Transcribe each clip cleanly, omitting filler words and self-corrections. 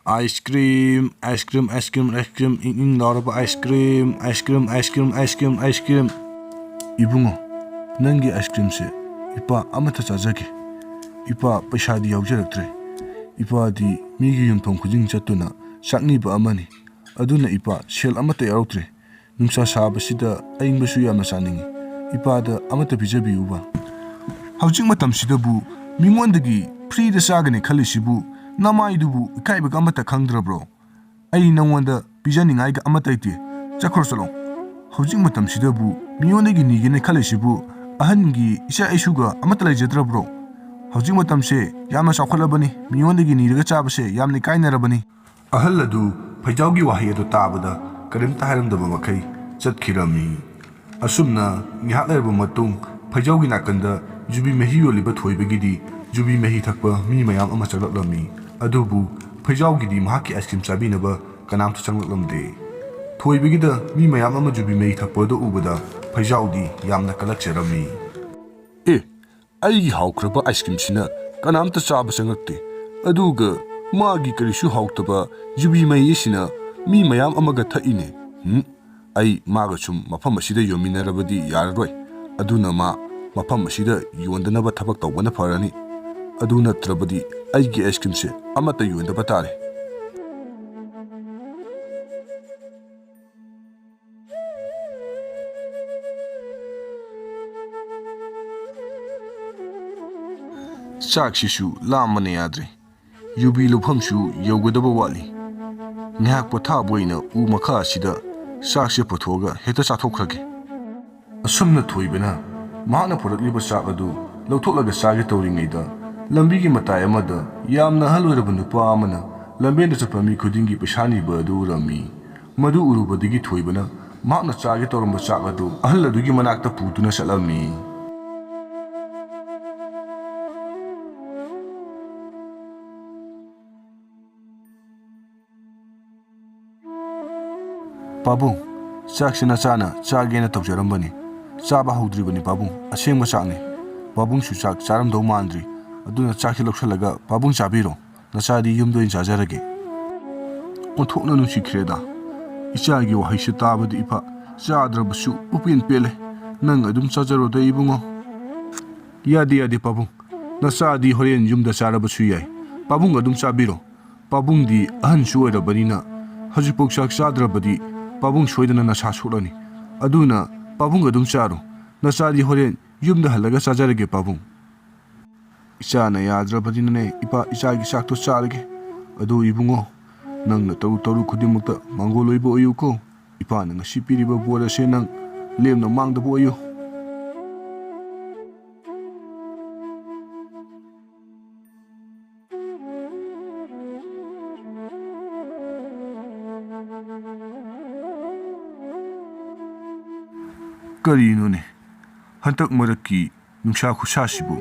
ice cream, ice cream, ice cream, ice cream, ing lauraba ice cream, ice cream, ice cream, ice cream, ice cream. Ibungo, nangi ice cream se, ipa amata chajake. Ipa paisa di yaujaraktre. Ipa di migi yunpam kujing chatuna, sakni ba amani. Aduna ipa sel amata yarautre. Nungsa sabasida aing basu yamna saningi. Ipa da amata pijabi uba. Haujing matam sidabu, mingwandagi free da sagane khalisibu. Namaidubu ikaiba amata khangdrabro ai nangwanda pijaningai ga amata ite chakhorsalong hojing matam sidabu miyonegi nigene khalesibu ahangi isa isuga amata laijadrabro hojing matam se yamna sakhalabani miyonegi niraga chabase yamni kainarabani ahalladu phajaugi wahi adu tabada karimta haramdaba makai chatkirami asumna ngihalerba matung phajaugi nakanda jubi mehiyo liba thoibagidi jubi mehi thakpa mi mayam ama chalaklami adubu phajaugi mahaki ice cream chabinaba kanamta changlamde thoibigida mi mayam ama jubi mehi thakpa do ubada phajaudi yamna kalakcherami ai haukraba ice cream sina kanamta chaba sangakte aduga magi karisu hautaba jubi mehi sina mi mayam amaga thaine ai maga chum mafam asida yominarabadi yarroi aduna ma mafam asida yondanaba thabak tawbana farani aduna trabadi aigi ice cream se amata yondaba tare Sakshisu lamane yadre yubi luphamsu yogadaba wali ngak potha boina u makha sida sakse pothoga heta chathokrage asumna thoibena mahna purakliba sakadu lawthoklaga sage tawringeida lambi matai amada yamna haloraba nupa amana lambenda chapami khudingi peshani badu rami madu urubadigi thoibana mahna chage tawramba sakadu ahalladugi manakta putuna salami Pabung, saksina sana chagena tawjarambani chaba hawdribani pabung asengma chakni pabung su chak charamdo mandri aduna chakhi loksalaga pabung chabiro nasadi yumdo in chajarage onthokna nusikreda ichagi wahaisi tabadi ipa chadrabasu upin pele nang adum chajaro da ibungo yadi pabung nasadi horen yumda charabasu yai pabung adum chabiro pabung di ahan suoirabanina hajipok chak chadrabadi pabung soidana nasa surani aduna pabung adum charo nasadi horen yumda halaga chajarage pabung Isana yadrabadina ne ipa isagi sakto charage adu ibungo nangna taru khudimukta mangoloibo oyuko ipa nang sipiriba bora se nang lemna mangda boyo karino ne hantak maraki nungsa khusasibu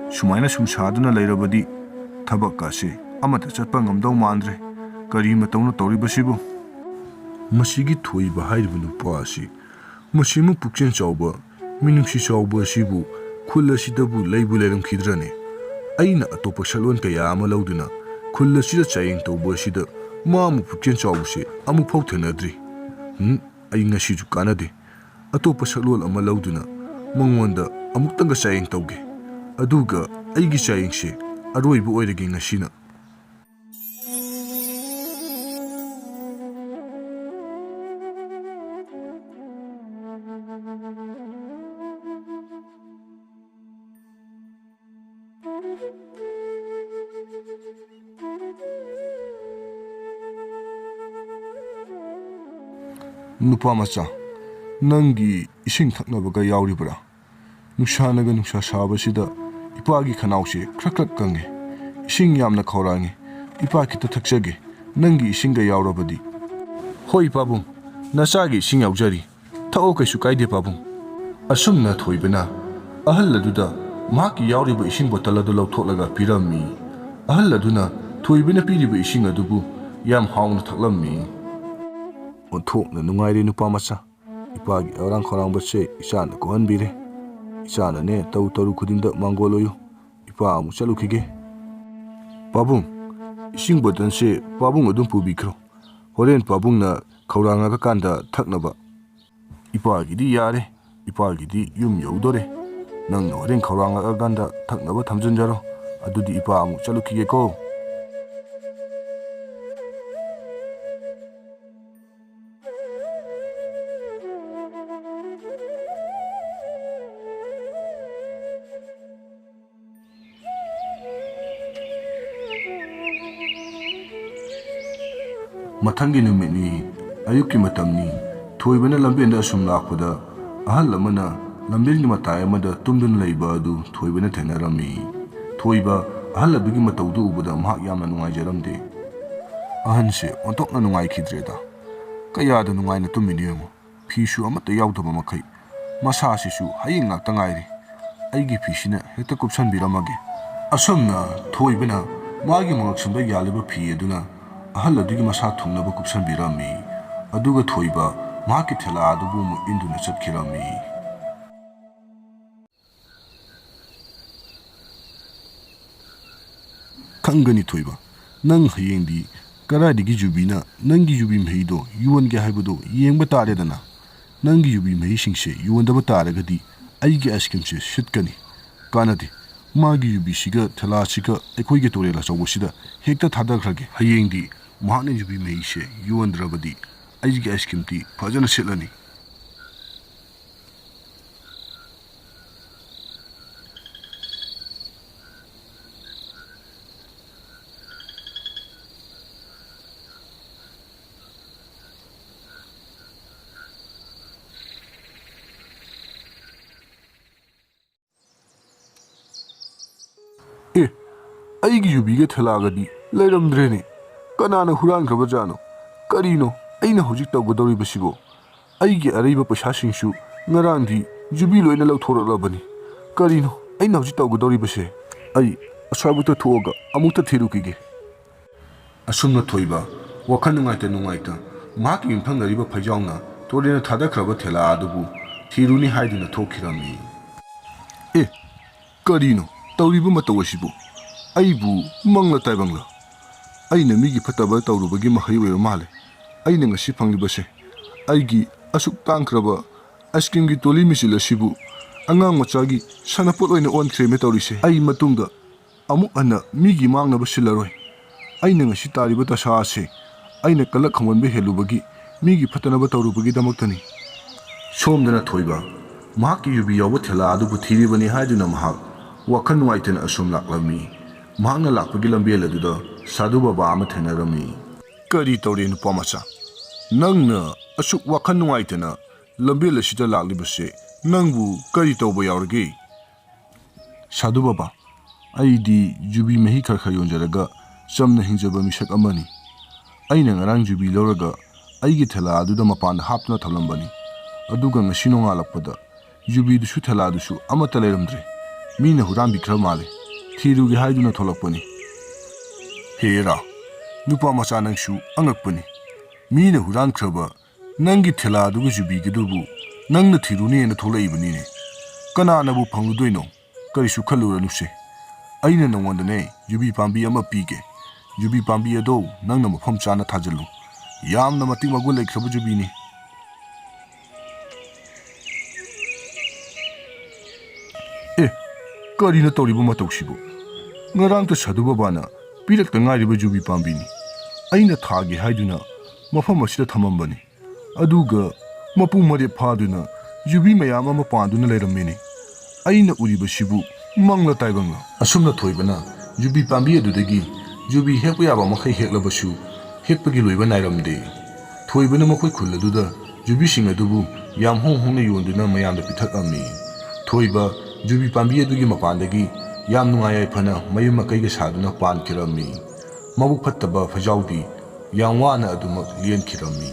sumaina sumsaduna lairabadi thabak kase amata chatpa ngamdau mandre kari matawna tawribasibu masigi thoiba hairibu nupa asi masimu Pukchenchaoba minungsi chauba asibu khul asidabu leibu leiram khidrane aina atopa salwan kaya ama lauduna khul asida chayeng tawba asida mamu Pukchenchaoba se amu phau thenadri ai ngasi ju kanade atopa salwal ama lauduna mangwanda amuktanga chayeng tawge aduga aigi chayengse aroibu oirage ngasina nupa macha nangi ising thaknabaga yauribra nushanaga nusha sabasida ipagi khanause khrak kange ising yamna khaurange ipa kita thakjage nangi isinga yaurabadi hoi pabung nasagi ising yaujari thao kaisu kaide pabung asumna thoibena ahalladuda maki yauriba ising botala do lawthoklaga pirami ahalladuna thoibena piriba ising adubu yam hauna thaklammi onthokna nungaire nupa macha ipagi orang khorang bache isana kohan bire isana ne taru khudinda mangoloyo ipa amu chalukhige pabung Ising botanse pabung adum pubikro. Horen pabungna khawrangaga kanda thaknaba. Ipagidi yare, ipagidi yum yaudore. Nang horen khawrangaga kanda thaknaba thamjanjaro. Adudi ipa amuk chalukige ko. Mathangi numini ayuki matamni thoibana lambenda sum lakpada ahal lamana lambelni mataya mada tumdun leiba adu thoibana thenarami thoiba ahal adugi matawdu ubada mahak yamna nungaijaramde ahanse ontokna nungai khidreda kayada nungaina tumini yemo phishu amata yawdaba makai masasisu haying ngakta ngairi aigi phishina hekta kupsan biramage asomna thoibana magi mangaksumda yaliba phi aduna ahal adugi masa thungnaba kupsan birami aduga thoiba mahaki thela adubu mu induna chatkirami khangani thoiba nang hayengdi karadigi jubina nangi jubi mheido yuwan ge haibudo yengba tare dana nangi jubi mhei singse yuwandaba taragadi aigi askim se shitkani kanadi magi jubi siga thela siga ekoi ge torela chawsida hekta thadakrage hayengdi mahane jubi mhei se yuwandrabadi aigi askim ti phajana setlani aigi yubiga thalagadi leiramdrene kanana huran grabajano karino aina hojik tawgodori basibo aigi areiba pasasingsu ngarandi jubi loina lawthoralabani karino aina hojik tawgodori base ai asabuta thoga amukta thirukige asumna thoiba wakhan nungaita maki imphangariba phajawna torena thadakraba thela adubu thiruni haiduna thokhirami karino tawriba matawasibu aibu mangla taibangla aina migi phataba tawrubagi mahai oira male aina ngasi phanglibase aigi asuk tangkraba askimgi toli misila sibu angang machagi sanapot oina on khreme tawrise ai matungda amuk ana migi mangna basilaroi aina ngasi tariba tasa ase aina kalak khamonbe helubagi migi phatanaba tawrubagi damaktani somdana thoiba mahaki yubi yawa thela adubu thiribani haiduna mahak wakhan nuaitena asum laklami mahakna lakpagi lambel aduda sadhu baba ama thenarami kari tawre nupa macha nangna asuk wakhan nuaitena lambel asida laklibase nangbu kari tawba yaurage sadhu baba aidi jubi mehi kharkha yonjaraga chamna hingjaba misak amani aina ngarang jubi lawraga aigi thela aduda mapanda hapna thalambani aduga ngasi nongalakpada jubi dusu thela dusu amata leiramdre mina huram bikra male thirugi haiduna tholakpani hera nupa macha nangsu angakpani mina huran khraba nangi thela aduga jubi gidubu nangna thiruni na tholaibani ne kana nabu phangludoino karisu khalluranuse aina nangwandane jubi pambi ama pige jubi pambi ado nangna mafam chana thajalu yamna mating magul laikhraba jubi ni karina tawriba matawsibu ngarangta sadhu babana pirakta ngairiba jubi pambini aina thagi haiduna mafam asida thamambani aduga mapu mare phaduna jubi mayam ama panduna leiramene aina uriba sibu mangla taibangla asumna thoibana jubi pambi adudagi jubi hekpa yaba makhai heklabasu hekpagi loiba nairamde thoibana makhoi khulladuda jubi singa dubu yam hong hongna yonduna mayamda pithakami thoiba jubi pambi adugi mapandagi yam nungayai phana mayum makaiga saduna pan kirami mabuk phattaba phajawdi yam wana adumak lien kirami